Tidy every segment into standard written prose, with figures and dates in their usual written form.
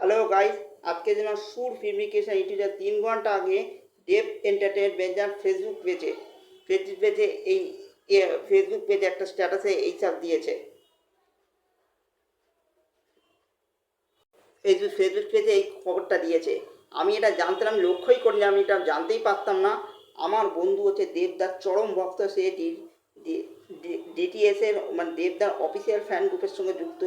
Hello guys, আজকে যেন সুর ফেব্রিকেশন ইউটিউবে 3 ঘন্টা আগে দেব এন্টারটেনমেন্ট ফেসবুক পেজে এই ফেসবুক পেজে একটা স্ট্যাটাসে এই সব দিয়েছে। ফেসবুক পেজে এই খবরটা দিয়েছে। আমি এটা জানতাম, আমি লক্ষ্যই করিনি, আমি এটা জানতেই পারতাম না। আমার বন্ধু হচ্ছে দেবদার চরম ভক্ত, সে ডিটিএসের মানে দেবদার অফিসিয়াল ফ্যান গ্রুপের সঙ্গে যুক্ত।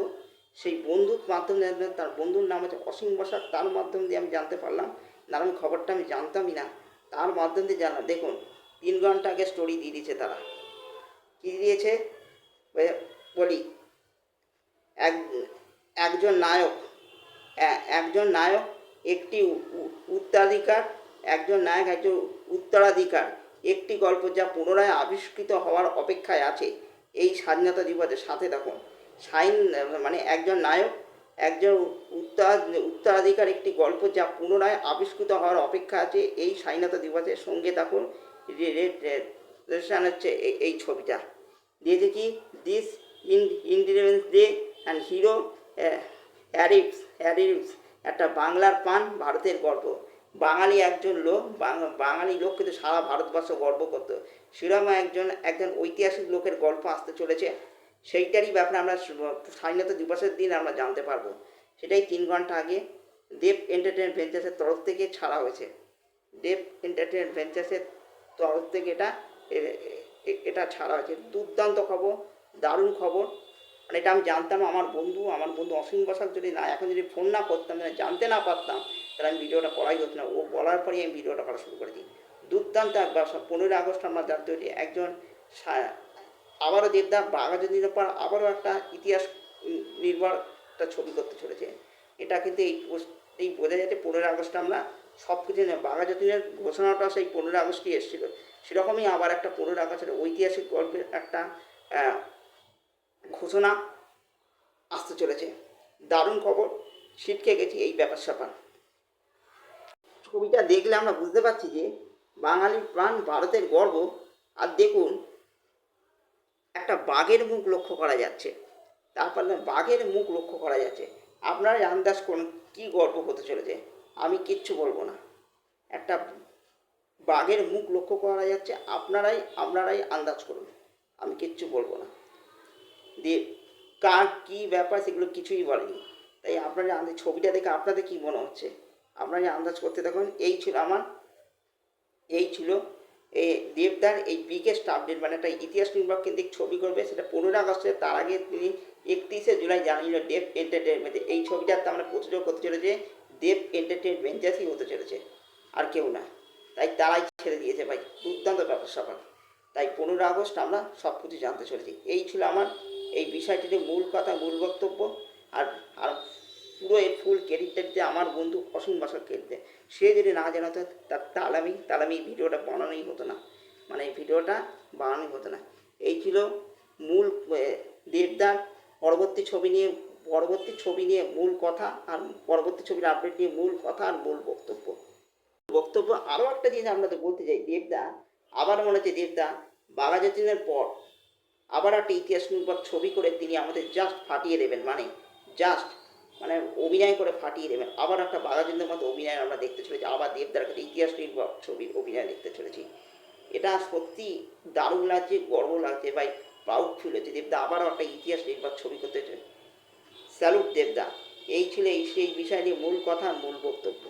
সেই বন্ধুর মাধ্যমে, তার বন্ধুর নাম হচ্ছে অসীম বসাক, তার মাধ্যম দিয়ে আমি জানতে পারলাম। না আমি খবরটা আমি জানতামই না, তার মাধ্যম দিয়ে জানলাম। দেখুন, 3 ঘন্টা আগে স্টোরি দিয়ে দিয়েছে তারা। কী দিয়েছে বলি। এক একজন নায়ক একজন নায়ক একটি উত্তরাধিকার একজন উত্তরাধিকার একটি গল্প যা পুনরায় আবিষ্কৃত হওয়ার অপেক্ষায় আছে এই স্বাধীনতা দিবসের সাথে। তখন সাইন মানে একজন নায়ক একজন উত্তরাধিকার একটি গল্প যা পুনরায় আবিষ্কৃত হওয়ার অপেক্ষা আছে এই স্বাধীনতা দিবসের সঙ্গে। তখন হচ্ছে এই ছবিটা দিয়েছে কি, this independence day and hero arrives, একটা বাংলার প্রাণ, ভারতের গর্ব। বাঙালি লোক কিন্তু সারা ভারতবর্ষ গর্ব করতো। সেরকম একজন ঐতিহাসিক লোকের গল্প আসতে চলেছে। সেইটারই ব্যাপারে আমরা স্বাধীনতা দিবসের দিন আমরা জানতে পারবো। সেটাই 3 ঘন্টা আগে দেব এন্টারটেনমেন্ট ভেঞ্চার্সের তরফ থেকে ছাড়া হয়েছে। দেব এন্টারটেনমেন্ট ভেঞ্চার্সের তরফ থেকে এটা ছাড়া হয়েছে। দুর্দান্ত খবর, দারুণ খবর। মানে এটা আমি জানতাম। আমার বন্ধু অসীম বসাক যদি না এখন যদি ফোন না করতাম, জানতে না পারতাম, তাহলে আমি ভিডিওটা করাই হতো না। ও বলার পরেই আমি ভিডিওটা করা শুরু করেছি। দুর্দান্ত একবার 15ই আগস্ট আমরা জানতে হয়েছি একজন আবারও দেবদা বাঘাযতীনের পর আবারও একটা ইতিহাস নির্ভর একটা ছবি করতে চলেছে। এটা কিন্তু এই বোঝা যাচ্ছে 15ই আগস্ট আমরা সব কিছু নেই। বাঘাযতীনের ঘোষণাটা সেই 15ই আগস্টই এসেছিল। সেরকমই আবার একটা 15ই আগস্টের ঐতিহাসিক গল্পের একটা ঘোষণা আসতে চলেছে। দারুণ খবর, ছিটকে গেছি এই ব্যাপার স্যাপার। ছবিটা দেখলে আমরা বুঝতে পারছি যে বাঙালির প্রাণ, ভারতের গর্ব। আর দেখুন, একটা বাঘের মুখ লক্ষ্য করা যাচ্ছে। তারপর বাঘের মুখ লক্ষ্য করা যাচ্ছে। আপনারাই আন্দাজ করুন কী গল্প হতে চলেছে। আমি কিচ্ছু বলবো না। একটা বাঘের মুখ লক্ষ্য করা যাচ্ছে, আপনারাই আন্দাজ করুন। আমি কিচ্ছু বলবো না। দিয়ে কার কী ব্যাপার সেগুলো কিছুই বলেনি। তাই আপনারা ছবিটা দেখে আপনাদের কী মনে হচ্ছে আপনারা আন্দাজ করতে থাকুন। এই ছিল এই দেবদার এই বিগেস্ট আপডেট। মানে একটা ইতিহাস নির্ভর কেন্দ্রিক ছবি করবে, সেটা 15ই আগস্টে। তার আগে তিনি 31শে জুলাই জানিয়ে দেব এন্টারটেনমেন্টে এই ছবিটার আমরা প্রযোজক করতে চলেছে দেব এন্টারটেনমেন্ট ভেঞ্চার্সই হতে চলেছে, আর কেউ না। তাই তারাই ছেড়ে দিয়েছে ভাই, দুর্দান্ত ব্যাপার স্যাপার। তাই 15ই আগস্ট আমরা সব কিছু জানতে চলেছি। এই ছিল আমার এই বিষয়টির মূল কথা, মূল বক্তব্য। আর আর পুরো এর ফুল ক্রেডিটটা দিতে আমার বন্ধু অসীম বসাক ক্রেডিট। সে যদি না জানাতো তাহলে আমি এই ভিডিওটা বানানোই হতো না। মানে এই ভিডিওটা বানানোই হতো না। এই ছিল মূল দেবদার পরবর্তী ছবি নিয়ে মূল কথা, আর পরবর্তী ছবির আপডেট নিয়ে মূল কথা আর মূল বক্তব্য। আরও একটা জিনিস আপনাদের বলতে চাই, দেবদা আবার মনে হচ্ছে দেবদা বাঘাযতীনের পর আবার একটা ইতিহাস নির্ভর ছবি করে তিনি আমাদের জাস্ট ফাটিয়ে দেবেন। মানে অভিনয় করে ফাটিয়ে দেবেন। আবার একটা বাঘাযতীনের মতো অভিনয় আমরা দেখতে চলেছি। আবার দেবদার কাছে ইতিহাস নির্ভর ছবির অভিনয় দেখতে চলেছি। এটা সত্যি দারুণ লাগছে, গর্ব লাগছে ভাই, প্রাউড ফিল হচ্ছে। দেবদা আবারও একটা ইতিহাস নির্ভর ছবি করতে স্যালুট দেবদা। এই ছিল সেই বিষয় নিয়ে মূল কথা, মূল বক্তব্য।